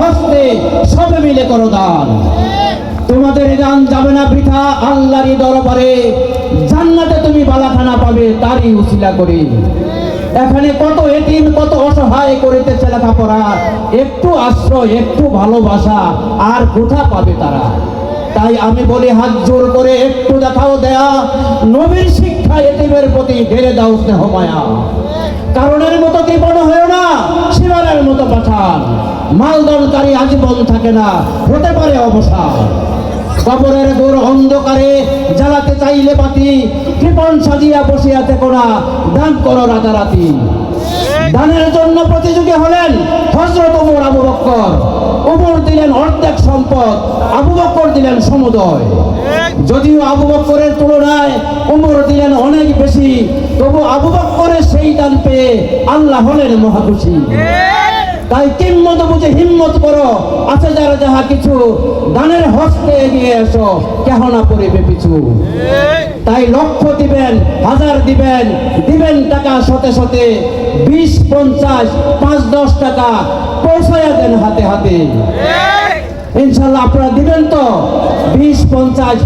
হস্তে সবে মিলে করো দান। তোমাদের দান যাবে না বৃথা, আল্লাহরই দরবারে জান্নাতে তুমি বালাখানা পাবে তারই উসিলা করে। এখানে কত এতিম, কত অসহায় করিতেছে লেখাপড়া, একটু আশ্রয়, একটু ভালোবাসা আর কোথা পাবে তারা? তাই আমি বলি হাত জোর করে একটু দেখাও দেয়া, নবীর শিক্ষা এতিমের প্রতি ঢেলে দাও স্নেহ মায়া। কারণের মতো কৃপণ হয়েও না, শিবারের মতো পাঠান। মালদনকারী আজীবন থাকে না, হতে পারে অবসান। কবরের দূর অন্ধকারে জ্বালাতে চাইলে বাতি, কৃপণ সাজিয়া বসিয়া থেকো না, দান করো রাতারাতি। দানের জন্য প্রতিযোগী হলেন হযরত ওমর, আবু বকর। ওমর দিলেন অর্ধেক সম্পদ, আবু বকর দিলেন সমুদয়। যদিও আবু বকরের তুলনায় ওমর দিলেন অনেক বেশি, তবু আবু বকরের সেই দান পেয়ে আল্লাহ হলেন মহাখুশি। তাই কিম্মত বুঝে হিম্মত করো, আছে যারা যাহা কিছু, দানের হস্তে এগিয়ে এসো, কেহ না পড়িবে পিছু। তাই লক্ষ দিবেন, হাজার দিবেন, দিবেন টাকা শতে শতে, 20, 50, 5-10 টাকা পৌঁছায়া দেন হাতে হাতে। ইনশাল্লাহ আপনারা দিবেন তো 20, 50